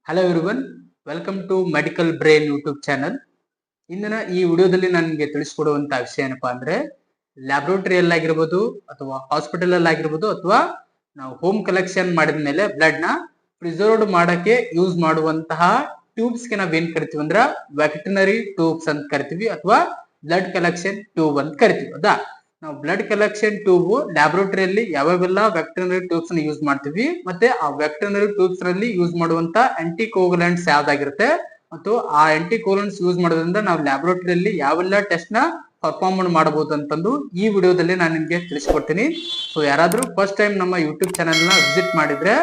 Hello everyone, welcome to medical brain YouTube channel. ಇಂದಿನ ಈ ವಿಡಿಯೋದಲ್ಲಿ ನಾನು ನಿಮಗೆ ತಿಳಿಸ್ಕೊಡುವಂತ ವಿಷಯ ಏನಪ್ಪಾ ಅಂದ್ರೆ ಲ್ಯಾಬ್ರೋಟರಿಯಲ್ಲಿ ಆಗಿರ್ಬೋದು ಅಥವಾ ಹಾಸ್ಪಿಟಲ್ ಅಲ್ಲಿ ಆಗಿರ್ಬೋದು ಅಥವಾ ನಾವು ಹೋಮ್ ಕಲೆಕ್ಷನ್ ಮಾಡಿದ ಮೇಲೆ ಬ್ಲಡ್ ನ ಪ್ರಿಸರ್ವ್ಡ್ ಮಾಡಕ್ಕೆ ಯೂಸ್ ಮಾಡುವಂತಹ ಟ್ಯೂಬ್ಸ್ ಗೆ ನಾವ್ ಏನ್ ಕರಿತೀವಿ ಅಂದ್ರ ವೆಟರ್ನರಿ ಟ್ಯೂಬ್ಸ್ ಅಂತ ಕರಿತೀವಿ ಅಥವಾ ಬ್ಲಡ್ ಕಲೆಕ್ಷನ್ ಟ್ಯೂಬ್ ಅಂತ ಕರಿತೀವಿ. ಹೌದಾ, ನಾವು ಬ್ಲಡ್ ಕಲೆಕ್ಷನ್ ಟ್ಯೂಬ್ ಲ್ಯಾಬ್ರೋಟರಿಯಲ್ಲಿ ಯಾವ್ಯಾವೆಲ್ಲ ವೆಟರ್ನರಿ ಟ್ಯೂಬ್ಸ್ ನ ಯೂಸ್ ಮಾಡ್ತೀವಿ ಮತ್ತೆ ಆ ವೆಟರ್ನರಿ ಟ್ಯೂಬ್ಸ್ ನಲ್ಲಿ ಯೂಸ್ ಮಾಡುವಂತ ಆಂಟಿಕೋಗುಲೆಂಟ್ಸ್ ಯಾವ್ದಾಗಿರುತ್ತೆ ಮತ್ತು ಆ ಆಂಟಿಕೋಗುಲೆಂಟ್ಸ್ ಯೂಸ್ ಮಾಡೋದ್ರಿಂದ ನಾವು ಲ್ಯಾಬ್ರೋಟರಿಯಲ್ಲಿ ಯಾವೆಲ್ಲ ಟೆಸ್ಟ್ ನ ಪರ್ಫಾರ್ಮ್ ಮಾಡಬಹುದು ಅಂತಂದು ಈ ವಿಡಿಯೋದಲ್ಲಿ ನಾನು ನಿಮ್ಗೆ ತಿಳಿಸ್ಕೊಡ್ತೀನಿ. ಸೊ ಯಾರಾದ್ರೂ ಫಸ್ಟ್ ಟೈಮ್ ನಮ್ಮ ಯೂಟ್ಯೂಬ್ ಚಾನೆಲ್ ನ ವಿಸಿಟ್ ಮಾಡಿದ್ರೆ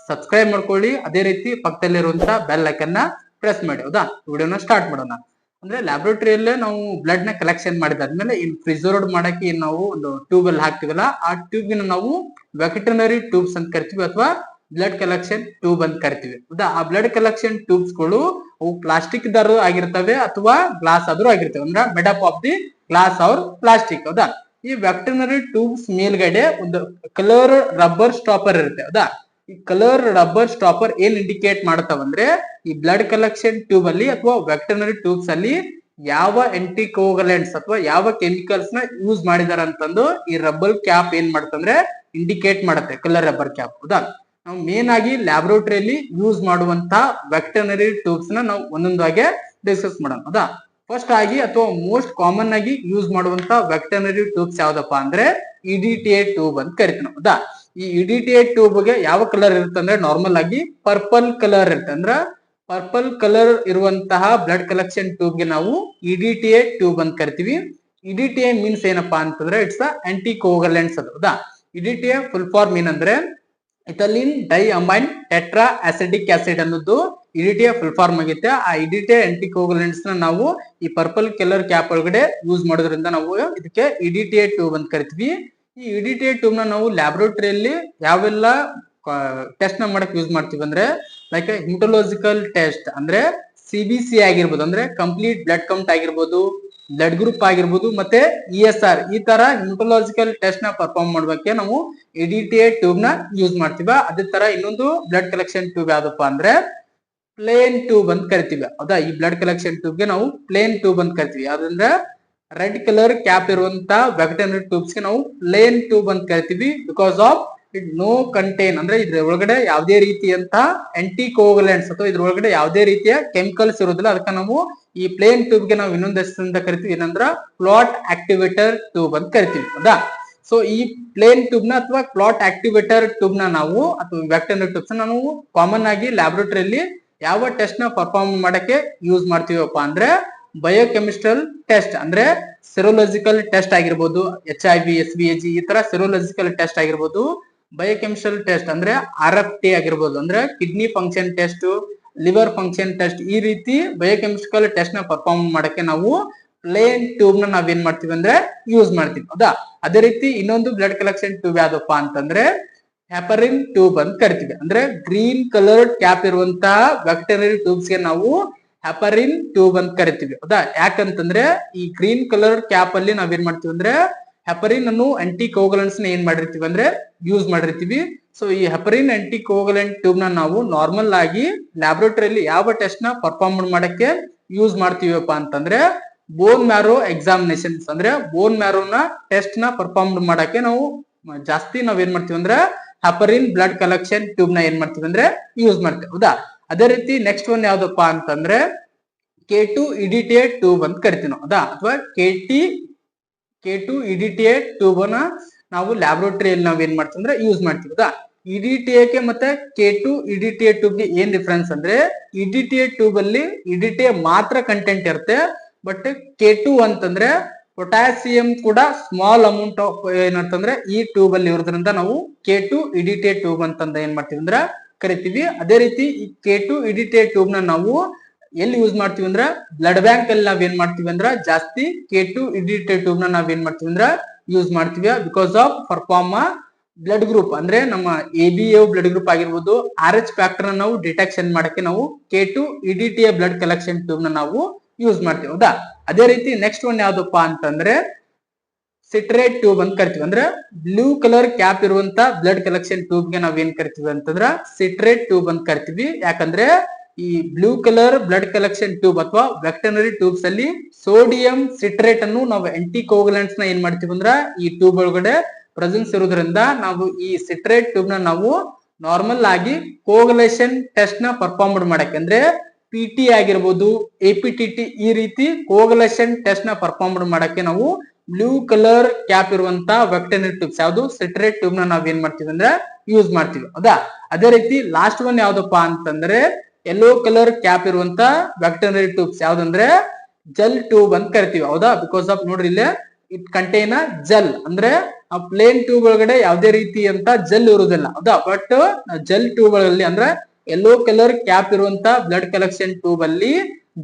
ಸಬ್ಸ್ಕ್ರೈಬ್ ಮಾಡ್ಕೊಳ್ಳಿ, ಅದೇ ರೀತಿ ಪಕ್ಕದಲ್ಲಿರುವಂತ ಬೆಲ್ ಐಕನ್ ನ ಪ್ರೆಸ್ ಮಾಡಿ. ಹೌದಾ, ವಿಡಿಯೋನ ಸ್ಟಾರ್ಟ್ ಮಾಡೋಣ. ಅಂದ್ರೆ ಲ್ಯಾಬ್ರೋಟರಿಯಲ್ಲೇ ನಾವು ಬ್ಲಡ್ ನ ಕಲೆಕ್ಷನ್ ಮಾಡಿದಾದ್ಮೇಲೆ ಇನ್ ಪ್ರಿಸರ್ವ್ಡ್ ಮಾಡಕ್ಕೆ ನಾವು ಒಂದು ಟ್ಯೂಬ್ ಅಲ್ಲಿ ಹಾಕ್ತಿವಲ್ಲ, ಆ ಟ್ಯೂಬ್ ನಾವು ವೆಟರ್ನರಿ ಟ್ಯೂಬ್ಸ್ ಅಂತ ಕರಿತೀವಿ ಅಥವಾ ಬ್ಲಡ್ ಕಲೆಕ್ಷನ್ ಟ್ಯೂಬ್ ಅಂತ ಕರಿತೀವಿ. ಹೌದಾ, ಆ ಬ್ಲಡ್ ಕಲೆಕ್ಷನ್ ಟ್ಯೂಬ್ಸ್ ಗಳು ಅವು ಪ್ಲಾಸ್ಟಿಕ್ ದಾರು ಆಗಿರ್ತವೆ ಅಥವಾ ಗ್ಲಾಸ್ ಆದ್ರೂ ಆಗಿರ್ತವೆ, ಅಂದ್ರೆ made up of the glass or plastic. ಹೌದಾ, ಈ ವೆಟರ್ನರಿ ಟ್ಯೂಬ್ಸ್ ಮೇಲ್ಗಡೆ ಒಂದು ಕಲರ್ ರಬ್ಬರ್ ಸ್ಟಾಪರ್ ಇರುತ್ತೆ. ಹೌದಾ, ಈ ಕಲರ್ ರಬ್ಬರ್ ಸ್ಟಾಪರ್ ಏನ್ ಇಂಡಿಕೇಟ್ ಮಾಡ್ತಾವಂದ್ರೆ ಈ ಬ್ಲಡ್ ಕಲೆಕ್ಷನ್ ಟ್ಯೂಬ್ ಅಲ್ಲಿ ಅಥವಾ ವೆಟರ್ನರಿ ಟ್ಯೂಬ್ಸ್ ಅಲ್ಲಿ ಯಾವ ಆಂಟಿಕೋಗುಲೆಂಟ್ಸ್ ಅಥವಾ ಯಾವ ಕೆಮಿಕಲ್ಸ್ ನ ಯೂಸ್ ಮಾಡಿದಾರ ಅಂತಂದು ಈ ರಬ್ಬರ್ ಕ್ಯಾಪ್ ಏನ್ ಮಾಡ್ತಂದ್ರೆ ಇಂಡಿಕೇಟ್ ಮಾಡುತ್ತೆ, ಕಲರ್ ರಬ್ಬರ್ ಕ್ಯಾಪ್. ಹೌದಾ, ನಾವು ಮೇನ್ ಆಗಿ ಲ್ಯಾಬ್ರೋಟರಿಯಲ್ಲಿ ಯೂಸ್ ಮಾಡುವಂತ ವೆಟರ್ನರಿ ಟ್ಯೂಬ್ಸ್ ನ ನಾವು ಒಂದೊಂದಾಗೆ ಡಿಸ್ಕಸ್ ಮಾಡೋಣ. ಹೌದಾ, ಫಸ್ಟ್ ಆಗಿ ಅಥವಾ ಮೋಸ್ಟ್ ಕಾಮನ್ ಆಗಿ ಯೂಸ್ ಮಾಡುವಂತ ವೆಟರ್ನರಿ ಟ್ಯೂಬ್ಸ್ ಯಾವ್ದಪ್ಪ ಅಂದ್ರೆ ಇಡಿಟಿಎ ಟ್ಯೂಬ್ ಅಂತ ಕರಿತೀವಿ. ಹೌದಾ, ಈ ಇಡಿಟಿಎ ಟ್ಯೂಬ್ ಗೆ ಯಾವ ಕಲರ್ ಇರುತ್ತೆ ಅಂದ್ರೆ ನಾರ್ಮಲ್ ಆಗಿ ಪರ್ಪಲ್ ಕಲರ್ ಇರುತ್ತೆ. ಅಂದ್ರ ಪರ್ಪಲ್ ಕಲರ್ ಇರುವಂತಹ ಬ್ಲಡ್ ಕಲೆಕ್ಷನ್ ಟ್ಯೂಬ್ ಗೆ ನಾವು ಇಡಿಟಿಎ ಟ್ಯೂಬ್ ಅಂತ ಕರಿತೀವಿ. ಇಡಿಟಿಎ ಮೀನ್ಸ್ ಏನಪ್ಪಾ ಅಂತಂದ್ರೆ ಇಟ್ಸ್ ಆಂಟಿಕೋಗುಲೆಂಟ್ಸ್ ಅದು. ಹೌದಾ, ಇಡಿಟಿಎ ಫುಲ್ ಫಾರ್ಮ್ ಏನಂದ್ರೆ ಇಥಲಿನ್ ಡೈಅಮೈನ್ ಟೆಟ್ರಾ ಅಸಿಡಿಕ್ ಆಸಿಡ್ ಅನ್ನೋದು ಇಡಿಟಿಎ ಫುಲ್ ಫಾರ್ಮ್ ಆಗುತ್ತೆ. ಆ ಇಡಿಟಿಎ ಆಂಟಿಕೋಗುಲೆಂಟ್ಸ್ ನ ನಾವು ಈ ಪರ್ಪಲ್ ಕಲರ್ ಕ್ಯಾಪ್ ಒಳಗಡೆ ಯೂಸ್ ಮಾಡೋದ್ರಿಂದ ನಾವು ಇದಕ್ಕೆ ಇಡಿಟಿಎ ಟ್ಯೂಬ್ ಅಂತ ಕರಿತೀವಿ. ಈ ಇಡಿಟಿಎ ಟ್ಯೂಬ್ ನ ನಾವು ಲ್ಯಾಬ್ರೋಟರಿಯಲ್ಲಿ ಯಾವೆಲ್ಲ ಟೆಸ್ಟ್ ನ ಮಾಡಕ್ ಯೂಸ್ ಮಾಡ್ತೀವಿ ಅಂದ್ರೆ ಲೈಕ್ ಹಿಮಟೊಲಾಜಿಕಲ್ ಟೆಸ್ಟ್ ಅಂದ್ರೆ ಸಿಬಿಸಿ ಆಗಿರ್ಬೋದು, ಅಂದ್ರೆ ಕಂಪ್ಲೀಟ್ ಬ್ಲಡ್ ಕೌಂಟ್ ಆಗಿರ್ಬೋದು, ಬ್ಲಡ್ ಗ್ರೂಪ್ ಆಗಿರ್ಬೋದು, ಮತ್ತೆ ESR ಈ ತರ ಹಿಮಟೊಲಾಜಿಕಲ್ ಟೆಸ್ಟ್ ನ ಪರ್ಫಾರ್ಮ್ ಮಾಡೋಕೆ ನಾವು ಇಡಿಟಿಎ ಟ್ಯೂಬ್ ನ ಯೂಸ್ ಮಾಡ್ತೀವಿ. ಅದೇ ತರ ಇನ್ನೊಂದು ಬ್ಲಡ್ ಕಲೆಕ್ಷನ್ ಟ್ಯೂಬ್ ಯಾವ್ದಪ್ಪ ಅಂದ್ರೆ ಪ್ಲೇನ್ ಟ್ಯೂಬ್ ಅಂತ ಕರಿತೀವಿ. ಹೌದಾ, ಈ ಬ್ಲಡ್ ಕಲೆಕ್ಷನ್ ಟ್ಯೂಬ್ ಗೆ ನಾವು ಪ್ಲೇನ್ ಟ್ಯೂಬ್ ಅಂತ ಕರಿತೀವಿ. ಯಾವ್ದಂದ್ರೆ ರೆಡ್ ಕಲರ್ ಕ್ಯಾಪ್ ಇರುವಂತ ವೆಟರ್ನರಿ ಟ್ಯೂಬ್ಸ್ ಗೆ ನಾವು ಪ್ಲೇನ್ ಟ್ಯೂಬ್ ಅಂತ ಕರಿತೀವಿ. Because of it no contain ಅಂದ್ರೆ ಇದ್ರ ಒಳಗಡೆ ಯಾವುದೇ ರೀತಿಯಂತ ಆಂಟಿಕೋಗುಲೆಂಟ್ಸ್ ಅಥವಾ ಇದ್ರ ಒಳಗಡೆ ಯಾವುದೇ ರೀತಿಯ ಕೆಮಿಕಲ್ಸ್ ಇರೋದಿಲ್ಲ. ಅದಕ್ಕೆ ನಾವು ಈ ಪ್ಲೇನ್ ಟ್ಯೂಬ್ ಗೆ ನಾವು ಇನ್ನೊಂದು ಹೆಸರಿಂದ ಕರಿತೀವಿ, ಏನಂದ್ರ ಕ್ಲಾಟ್ ಆಕ್ಟಿವೇಟರ್ ಟ್ಯೂಬ್ ಅಂತ ಕರಿತೀವಿ. ಹೌದಾ, ಸೊ ಈ ಪ್ಲೇನ್ ಟ್ಯೂಬ್ ನ ಅಥವಾ ಕ್ಲಾಟ್ ಆಕ್ಟಿವೇಟರ್ ಟ್ಯೂಬ್ ನ ನಾವು ಅಥವಾ ವೆಟರ್ನರಿ ಟ್ಯೂಬ್ಸ್ ನಾವು ಕಾಮನ್ ಆಗಿ ಲ್ಯಾಬ್ರೋಟರಿಯಲ್ಲಿ ಯಾವ ಟೆಸ್ಟ್ ನ ಪರ್ಫಾರ್ಮ್ ಮಾಡಕ್ಕೆ ಯೂಸ್ ಮಾಡ್ತೀವಪ್ಪ ಅಂದ್ರೆ ಬಯೋಕೆಮಿಸ್ಟ್ರಲ್ ಟೆಸ್ಟ್ ಅಂದ್ರೆ ಸೆರೋಲಾಜಿಕಲ್ ಟೆಸ್ಟ್ ಆಗಿರ್ಬೋದು, HIV SVAG ಈ ತರ ಸೆರೋಲಾಜಿಕಲ್ ಟೆಸ್ಟ್ ಆಗಿರ್ಬೋದು, ಬಯೋಕೆಮಿಸ್ಟ್ರಲ್ ಟೆಸ್ಟ್ ಅಂದ್ರೆ RFT ಆಗಿರ್ಬೋದು, ಅಂದ್ರೆ kidney function test, liver function test, ಈ ರೀತಿ ಬಯೋಕೆಮಿಸ್ಟ್ರಿಕಲ್ ಟೆಸ್ಟ್ ನ ಪರ್ಫಾರ್ಮ್ ಮಾಡಕ್ಕೆ ನಾವು ಪ್ಲೇನ್ ಟ್ಯೂಬ್ ನ ನಾವೇನ್ ಮಾಡ್ತೀವಿ ಅಂದ್ರೆ ಯೂಸ್ ಮಾಡ್ತೀವಿ. ಹೌದಾ, ಅದೇ ರೀತಿ ಇನ್ನೊಂದು ಬ್ಲಡ್ ಕಲೆಕ್ಷನ್ ಟ್ಯೂಬ್ ಯಾವ್ದಪ್ಪ ಅಂತಂದ್ರೆ ಹೆಪರಿನ್ ಟ್ಯೂಬ್ ಅಂತ ಕರಿತೀವಿ. ಅಂದ್ರೆ ಗ್ರೀನ್ ಕಲರ್ ಕ್ಯಾಪ್ ಇರುವಂತಹ ವೆಟರ್ನರಿ ಟ್ಯೂಬ್ಸ್ ಗೆ ನಾವು ಹೆಪರಿನ್ ಟ್ಯೂಬ್ ಅಂತ ಕರಿತೀವಿ. ಹೌದಾ, ಯಾಕಂತಂದ್ರೆ ಈ ಗ್ರೀನ್ ಕಲರ್ ಕ್ಯಾಪ್ ಅಲ್ಲಿ ನಾವೇನ್ ಮಾಡ್ತೀವಿ ಅಂದ್ರೆ ಹೆಪರಿನ್ ಅನ್ನು ಆಂಟಿಕೋಗುಲೆಂಟ್ಸ್ ನ ಏನ್ ಮಾಡಿರ್ತೀವಿ ಅಂದ್ರೆ ಯೂಸ್ ಮಾಡಿರ್ತೀವಿ. ಸೊ ಈ ಹೆಪರಿನ್ ಆಂಟಿಕೋಗುಲೆಂಟ್ ಟ್ಯೂಬ್ ನ ನಾವು ನಾರ್ಮಲ್ ಆಗಿ ಲ್ಯಾಬ್ರೋಟರಿಯಲ್ಲಿ ಯಾವ ಟೆಸ್ಟ್ ನ ಪರ್ಫಾರ್ಮ್ ಮಾಡಕ್ಕೆ ಯೂಸ್ ಮಾಡ್ತೀವಪ್ಪ ಅಂತಂದ್ರೆ ಬೋನ್ ಮ್ಯಾರೋ ಎಕ್ಸಾಮಿನೇಷನ್ಸ್ ಅಂದ್ರೆ ಬೋನ್ ಮ್ಯಾರೋ ನ ಟೆಸ್ಟ್ ನ ಪರ್ಫಾರ್ಮ್ ಮಾಡಕ್ಕೆ ನಾವು ಜಾಸ್ತಿ ನಾವ್ ಏನ್ ಮಾಡ್ತೀವಿ ಅಂದ್ರೆ ಹೆಪರಿನ್ ಬ್ಲಡ್ ಕಲೆಕ್ಷನ್ ಟ್ಯೂಬ್ ನ ಏನ್ ಮಾಡ್ತೀವಿ ಅಂದ್ರೆ ಯೂಸ್ ಮಾಡ್ತೀವಿ. ಹೌದಾ, ಅದೇ ರೀತಿ ನೆಕ್ಸ್ಟ್ ಒನ್ ಯಾವ್ದಪ್ಪ ಅಂತಂದ್ರೆ K2 ಇಡಿಟಿಎ ಟ್ಯೂಬ್ ಅಂತ ಕರಿತೀವಿ ನಾವು. ಹೌದಾ, ಅಥವಾ K2 ಇಡಿಟಿಎ ಟ್ಯೂಬ್ ನ ನಾವು ಲ್ಯಾಬ್ರೋಟರಿಯಲ್ಲಿ ನಾವ್ ಏನ್ ಮಾಡ್ತೀವಿ ಅಂದ್ರೆ ಯೂಸ್ ಮಾಡ್ತೀವಿ. ಹೌದಾ, ಇಡಿಟಿಎ ಗೆ ಮತ್ತೆ K2 ಇಡಿಟಿಎ ಟ್ಯೂಬ್ ಗೆ ಏನ್ ಡಿಫರೆನ್ಸ್ ಅಂದ್ರೆ ಇಡಿಟಿಎ ಟ್ಯೂಬ್ ಅಲ್ಲಿ ಇಡಿಟಿಎ ಮಾತ್ರ ಕಂಟೆಂಟ್ ಇರುತ್ತೆ, ಬಟ್ K2 ಅಂತಂದ್ರೆ ಪೊಟ್ಯಾಸಿಯಂ ಕೂಡ ಸ್ಮಾಲ್ ಅಮೌಂಟ್ ಆಫ್ ಏನಂತಂದ್ರೆ ಈ ಟ್ಯೂಬ್ ಅಲ್ಲಿ ಇರೋದ್ರಿಂದ ನಾವು K2 ಇಡಿಟಿಎ ಟ್ಯೂಬ್ ಅಂತಂದ ಏನ್ ಮಾಡ್ತೀವಿ ಅಂದ್ರೆ ಕರಿತೀವಿ. ಅದೇ ರೀತಿ ಈ K2 ಇಡಿಟಿಎ ಟ್ಯೂಬ್ ನ ನಾವು ಎಲ್ಲಿ ಯೂಸ್ ಮಾಡ್ತೀವಿ ಅಂದ್ರೆ ಬ್ಲಡ್ ಬ್ಯಾಂಕ್ ಅಲ್ಲಿ ನಾವ್ ಏನ್ ಮಾಡ್ತೀವಿ ಅಂದ್ರೆ ಜಾಸ್ತಿ K2 ಇಡಿಟಿಎ ಟ್ಯೂಬ್ ನ ನಾವ್ ಏನ್ ಮಾಡ್ತೀವಿ ಅಂದ್ರೆ ಯೂಸ್ ಮಾಡ್ತೀವಿ. Because of perform blood group ಅಂದ್ರೆ ನಮ್ಮ ABO ಬ್ಲಡ್ ಗ್ರೂಪ್ ಆಗಿರ್ಬೋದು, RH ಫ್ಯಾಕ್ಟರ್ ನಾವು ಡಿಟೆಕ್ಷನ್ ಮಾಡಕ್ಕೆ ನಾವು K2 ಇಡಿಟಿಎ ಬ್ಲಡ್ ಕಲೆಕ್ಷನ್ ಟ್ಯೂಬ್ ನ ನಾವು ಯೂಸ್ ಮಾಡ್ತೀವಿ. ಹೌದಾ, ಅದೇ ರೀತಿ ನೆಕ್ಸ್ಟ್ ಒನ್ ಯಾವ್ದಪ್ಪ ಅಂತಂದ್ರೆ ಸಿಟ್ರೇಟ್ ಟ್ಯೂಬ್ ಅಂತ ಕರಿತೀವಿ. ಅಂದ್ರೆ ಬ್ಲೂ ಕಲರ್ ಕ್ಯಾಪ್ ಇರುವಂತ ಬ್ಲಡ್ ಕಲೆಕ್ಷನ್ ಟ್ಯೂಬ್ ಗೆ ನಾವ್ ಏನ್ ಕರಿತೀವಿ ಅಂತಂದ್ರ ಸಿಟ್ರೇಟ್ ಟ್ಯೂಬ್ ಅಂತ ಕರಿತೀವಿ. ಯಾಕಂದ್ರೆ ಈ blue colour blood collection tube ಅಥವಾ ವೆಕ್ಟನರಿ ಟ್ಯೂಬ್ಸ್ ಅಲ್ಲಿ ಸೋಡಿಯಂ ಸಿಟ್ರೇಟ್ ಅನ್ನು ನಾವು ಆಂಟಿಕೋಗುಲೆಂಟ್ಸ್ ನ ಏನ್ ಮಾಡ್ತೀವಿ ಅಂದ್ರ ಈ ಟ್ಯೂಬ್ ಒಳಗಡೆ ಪ್ರೆಸೆನ್ಸ್ ಇರೋದ್ರಿಂದ ನಾವು ಈ ಸಿಟ್ರೇಟ್ ಟ್ಯೂಬ್ ನ ನಾವು ನಾರ್ಮಲ್ ಆಗಿ ಕೋಗುಲೇಷನ್ ಟೆಸ್ಟ್ ನ ಪರ್ಫಾರ್ಮ್ ಮಾಡಕ್ಕೆ ಅಂದ್ರೆ PT ಆಗಿರ್ಬೋದು APTT ಈ ರೀತಿ ಕೋಗುಲೇಷನ್ ಟೆಸ್ಟ್ ನ ಪರ್ಫಾರ್ಮ್ ಮಾಡಕ್ಕೆ ನಾವು ಬ್ಲೂ ಕಲರ್ ಕ್ಯಾಪ್ ಇರುವಂತ ವೆಕ್ಟನರಿ ಟ್ಯೂಬ್ಸ್ ಯಾವುದು ಸಿಟ್ರೇಟ್ ಟ್ಯೂಬ್ ನ ನಾವ್ ಏನ್ ಮಾಡ್ತೀವಿ ಅಂದ್ರೆ ಯೂಸ್ ಮಾಡ್ತೀವಿ ಹೌದಾ. ಅದೇ ರೀತಿ ಲಾಸ್ಟ್ ಒನ್ ಯಾವ್ದಪ್ಪ ಅಂತಂದ್ರೆ ಯೆಲ್ಲೋ ಕಲರ್ ಕ್ಯಾಪ್ ಇರುವಂತ ವೆಕ್ಟನರಿ ಟ್ಯೂಬ್ಸ್ ಯಾವ್ದಂದ್ರೆ ಜೆಲ್ ಟ್ಯೂಬ್ ಅಂತ ಕರಿತೀವಿ ಹೌದಾ. ಬಿಕಾಸ್ ಆಫ್ ನೋಡ್ರಿ ಇಲ್ಲೇ ಇಟ್ ಕಂಟೈನ್ ಜೆಲ್ ಅಂದ್ರೆ ಆ ಪ್ಲೇನ್ ಟ್ಯೂಬ್ ಒಳಗಡೆ ಯಾವ್ದೇ ರೀತಿ ಅಂತ ಜೆಲ್ ಇರುವುದಿಲ್ಲ ಹೌದಾ. ಬಟ್ ಜೆಲ್ ಟ್ಯೂಬ್ ಗಳಲ್ಲಿ ಅಂದ್ರೆ ಯೆಲ್ಲೋ ಕಲರ್ ಕ್ಯಾಪ್ ಇರುವಂತ ಬ್ಲಡ್ ಕಲೆಕ್ಷನ್ ಟ್ಯೂಬ್ ಅಲ್ಲಿ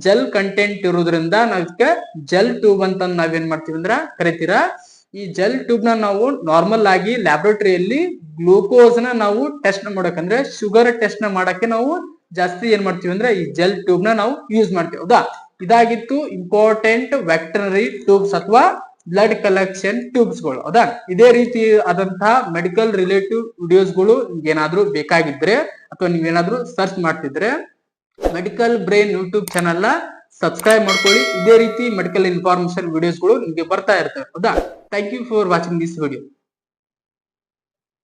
ಜೆಲ್ ಕಂಟೆಂಟ್ ಇರೋದ್ರಿಂದ ನಾವಕ್ಕೆ ಜೆಲ್ ಟ್ಯೂಬ್ ಅಂತ ನಾವೇನ್ ಮಾಡ್ತೀವಿ ಅಂದ್ರ ಕರಿತೀರಾ. ಈ ಜೆಲ್ ಟ್ಯೂಬ್ ನ ನಾವು ನಾರ್ಮಲ್ ಆಗಿ ಲ್ಯಾಬ್ರೋಟರಿಯಲ್ಲಿ ಗ್ಲೂಕೋಸ್ ನ ನಾವು ಟೆಸ್ಟ್ ಮಾಡಕಂದ್ರೆ ಶುಗರ್ ಟೆಸ್ಟ್ ನ ಮಾಡಕ್ಕೆ ನಾವು ಜಾಸ್ತಿ ಏನ್ ಮಾಡ್ತೀವಿ ಅಂದ್ರೆ ಈ ಜೆಲ್ ಟ್ಯೂಬ್ ನ ನಾವು ಯೂಸ್ ಮಾಡ್ತೀವಿ ಹೌದಾ. ಇದಾಗಿತ್ತು ಇಂಪಾರ್ಟೆಂಟ್ ವೆಕ್ಟನರಿ ಟ್ಯೂಬ್ಸ್ ಅಥವಾ ಬ್ಲಡ್ ಕಲೆಕ್ಷನ್ ಟ್ಯೂಬ್ಸ್ ಗಳು ಹೌದಾ. ಇದೇ ರೀತಿ ಆದಂತಹ ಮೆಡಿಕಲ್ ರಿಲೇಟಿವ್ ವಿಡಿಯೋಸ್ ಗಳು ಏನಾದ್ರೂ ಬೇಕಾಗಿದ್ರೆ ಅಥವಾ ನೀವೇನಾದ್ರೂ ಸರ್ಚ್ ಮಾಡ್ತಿದ್ರೆ ಮೆಡಿಕಲ್ ಬ್ರೈನ್ ಯೂಟ್ಯೂಬ್ ಚಾನಲ್ ನ ಸಬ್ಸ್ಕ್ರೈಬ್ ಮಾಡ್ಕೊಳ್ಳಿ. ಇದೇ ರೀತಿ ಮೆಡಿಕಲ್ ಇನ್ಫಾರ್ಮೇಶನ್ ವಿಡಿಯೋಸ್ ಗಳು ನಿಮ್ಗೆ ಬರ್ತಾ ಇರ್ತವೆ ಹೌದಾ. Thank you for watching this video.